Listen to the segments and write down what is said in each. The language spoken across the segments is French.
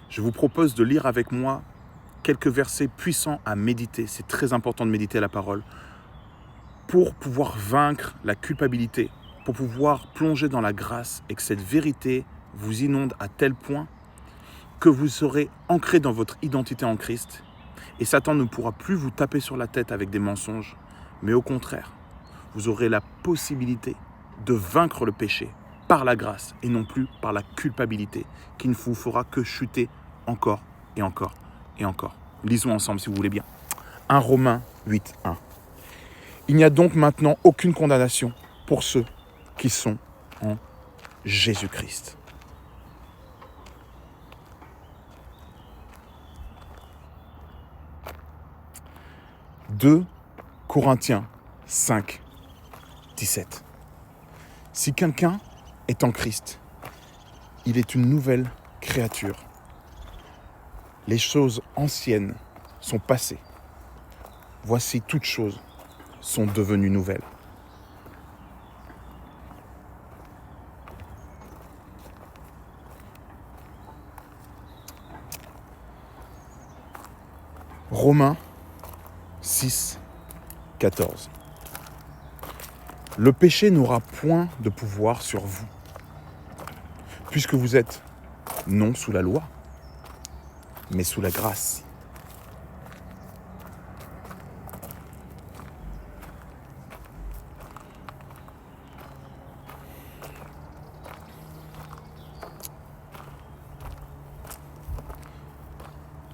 je vous propose de lire avec moi quelques versets puissants à méditer. C'est très important de méditer la parole pour pouvoir vaincre la culpabilité, pour pouvoir plonger dans la grâce et que cette vérité vous inonde à tel point que vous serez ancré dans votre identité en Christ et Satan ne pourra plus vous taper sur la tête avec des mensonges, mais au contraire, vous aurez la possibilité de vaincre le péché par la grâce et non plus par la culpabilité qui ne vous fera que chuter encore et encore et encore. Lisons ensemble si vous voulez bien. 1 Romains 8, 1. Il n'y a donc maintenant aucune condamnation pour ceux qui sont en Jésus-Christ. « 2 Corinthiens 5, 17. Si quelqu'un est en Christ, il est une nouvelle créature. Les choses anciennes sont passées. Voici toutes choses sont devenues nouvelles. » Romains 6, 14. Le péché n'aura point de pouvoir sur vous, puisque vous êtes non sous la loi, mais sous la grâce.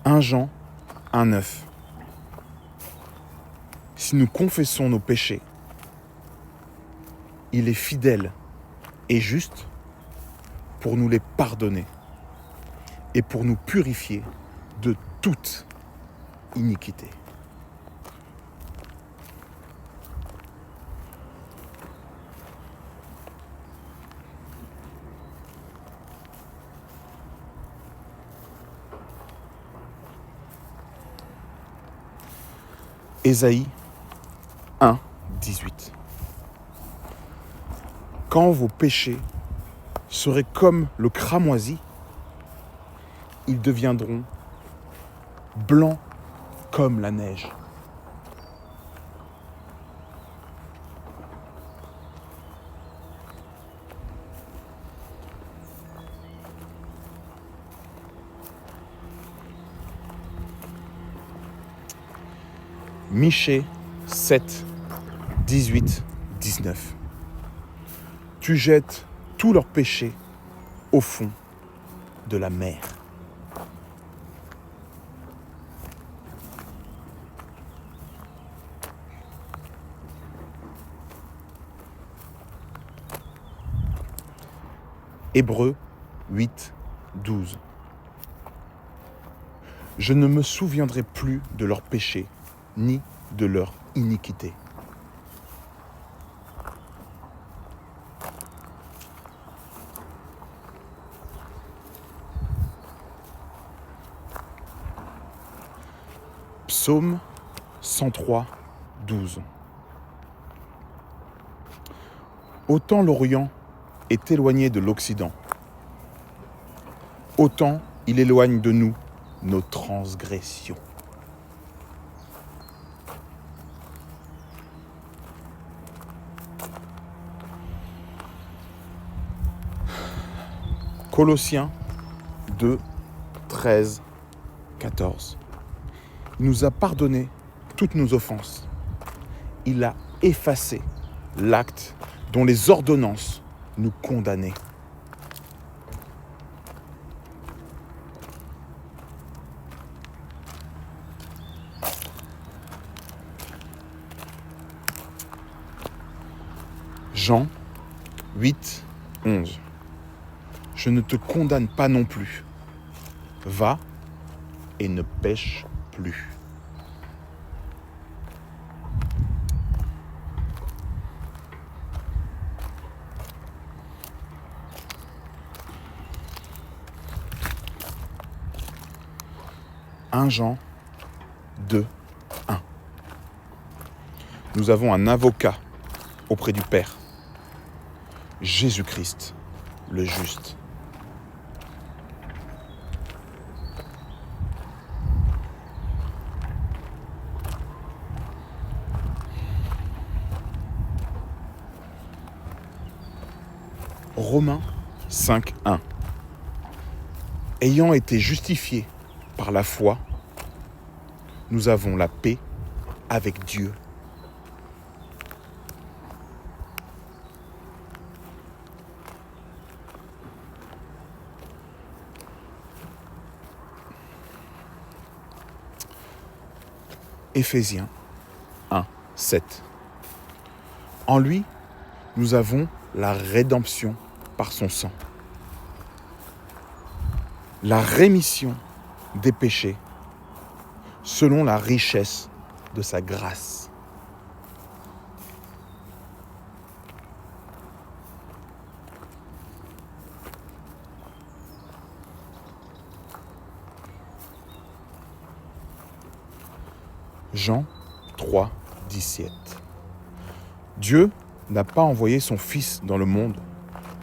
« 1 Jean 1, 9. Si nous confessons nos péchés, il est fidèle et juste pour nous les pardonner et pour nous purifier de toute iniquité. Ésaïe 1, 18. Quand vos péchés seraient comme le cramoisi, ils deviendront blancs comme la neige. Michée 7, 18, 19. Tu jettes tous leurs péchés au fond de la mer. Hébreux 8, 12. Je ne me souviendrai plus de leurs péchés, ni de leur iniquité. Psaume 103, 12. Autant l'Orient est éloigné de l'Occident, autant il éloigne de nous nos transgressions. Colossiens 2, 13, 14. Il nous a pardonné toutes nos offenses. Il a effacé l'acte dont les ordonnances nous condamnaient. Jean 8, 11. Je ne te condamne pas non plus. Va et ne pêche plus. « 1 Jean 2, 1. Nous avons un avocat auprès du Père, Jésus-Christ, le juste. Romains 5:1. Ayant été justifiés par la foi, nous avons la paix avec Dieu. Éphésiens 1:7. En lui, nous avons la rédemption par son sang, la rémission des péchés selon la richesse de sa grâce. Jean 3:17. Dieu n'a pas envoyé son Fils dans le monde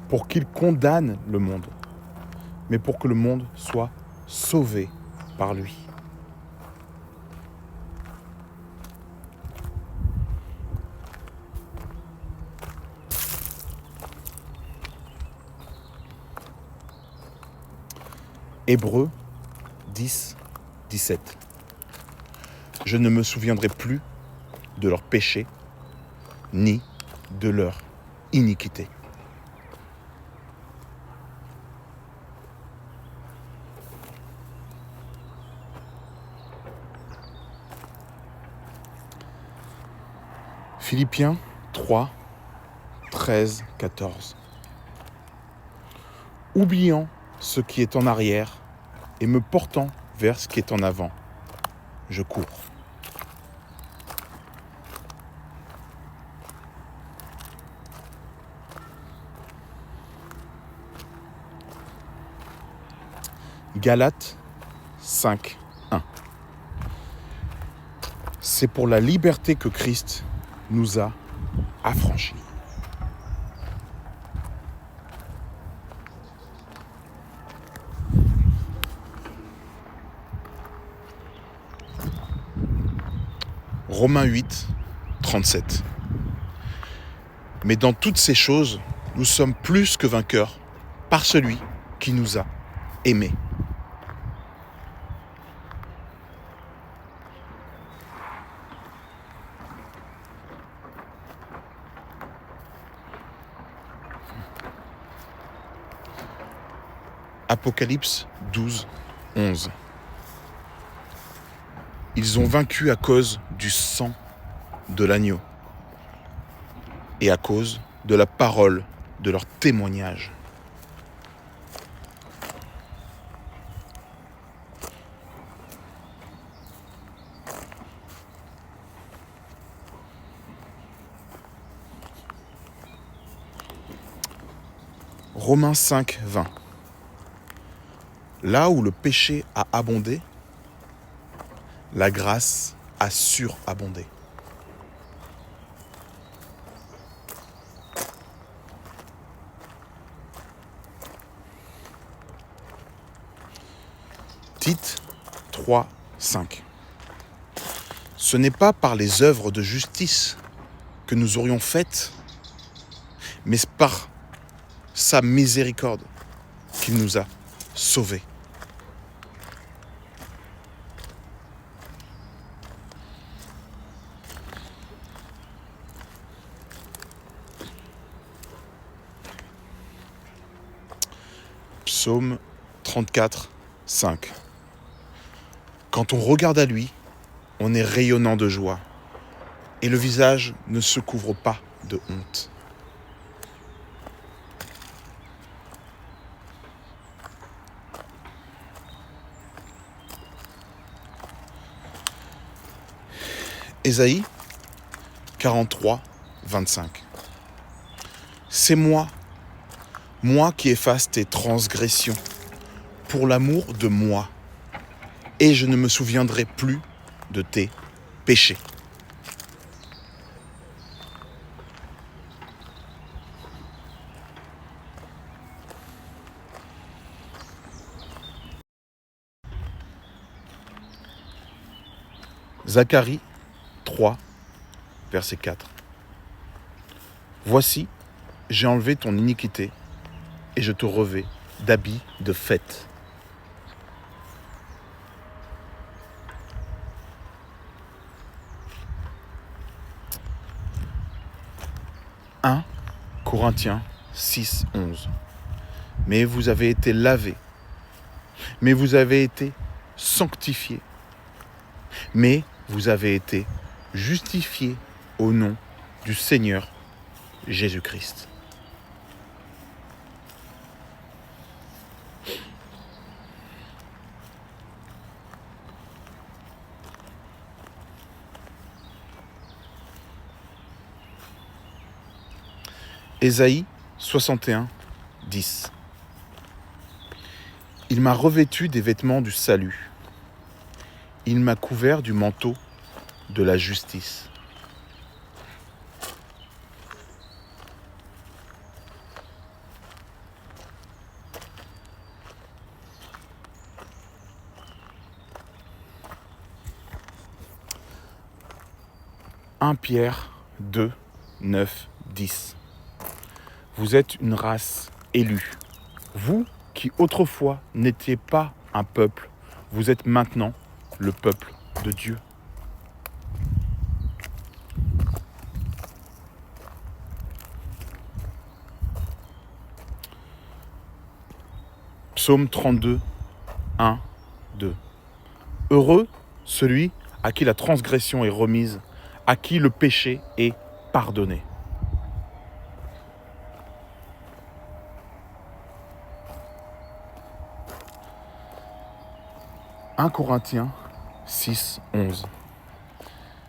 pour qu'il condamne le monde, mais pour que le monde soit sauvé par lui. Hébreux 10:17. Je ne me souviendrai plus de leurs péchés, ni de leur iniquité. Philippiens 3:13-14. Oubliant ce qui est en arrière et me portant vers ce qui est en avant, je cours. Galates 5:1. C'est pour la liberté que Christ nous a affranchis. Romains 8:37. Mais dans toutes ces choses, nous sommes plus que vainqueurs par celui qui nous a aimés. Apocalypse 12:11. Ils ont vaincu à cause du sang de l'agneau et à cause de la parole de leur témoignage. Romains 5:20. Là où le péché a abondé, la grâce a surabondé. Tite 3:5. Ce n'est pas par les œuvres de justice que nous aurions faites, mais par sa miséricorde qu'il nous a sauvés. Psaume 34:5. Quand on regarde à lui, on est rayonnant de joie, et le visage ne se couvre pas de honte. Ésaïe 43:25. C'est moi qui efface tes transgressions, pour l'amour de moi, et je ne me souviendrai plus de tes péchés. Zacharie 3, verset 4. Voici, j'ai enlevé ton iniquité et je te revais d'habits de fête. « 1 Corinthiens 6, 11. Mais vous avez été lavés, mais vous avez été sanctifiés, mais vous avez été justifiés au nom du Seigneur Jésus-Christ. » Ésaïe 61, 10. Il m'a revêtu des vêtements du salut. Il m'a couvert du manteau de la justice. « 1 Pierre 2, 9, 10. Vous êtes une race élue. Vous qui autrefois n'étiez pas un peuple, vous êtes maintenant le peuple de Dieu. » Psaume 32, 1, 2. Heureux celui à qui la transgression est remise, à qui le péché est pardonné. « 1 Corinthiens 6, 11.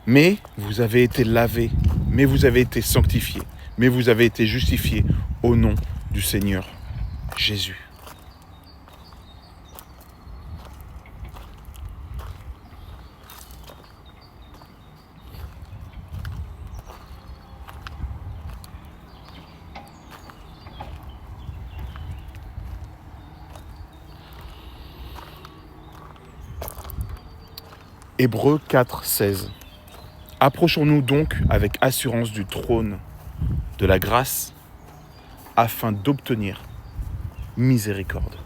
Mais vous avez été lavés, mais vous avez été sanctifiés, mais vous avez été justifiés au nom du Seigneur Jésus. » Hébreux 4, 16. Approchons-nous donc avec assurance du trône de la grâce afin d'obtenir miséricorde.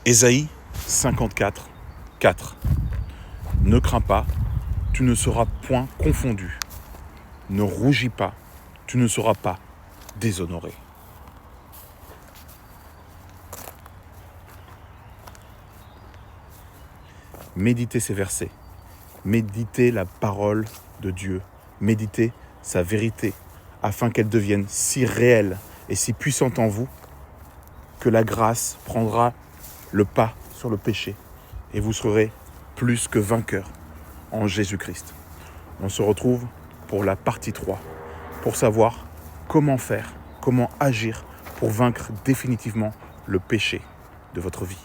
Ésaïe 54, 4. Ne crains pas, tu ne seras point confondu. Ne rougis pas, tu ne seras pas déshonoré. Méditez ces versets. Méditez la parole de Dieu. Méditez sa vérité, afin qu'elle devienne si réelle et si puissante en vous que la grâce prendra le pas sur le péché et vous serez plus que vainqueur en Jésus-Christ. On se retrouve pour la partie 3, pour savoir comment faire, comment agir pour vaincre définitivement le péché de votre vie.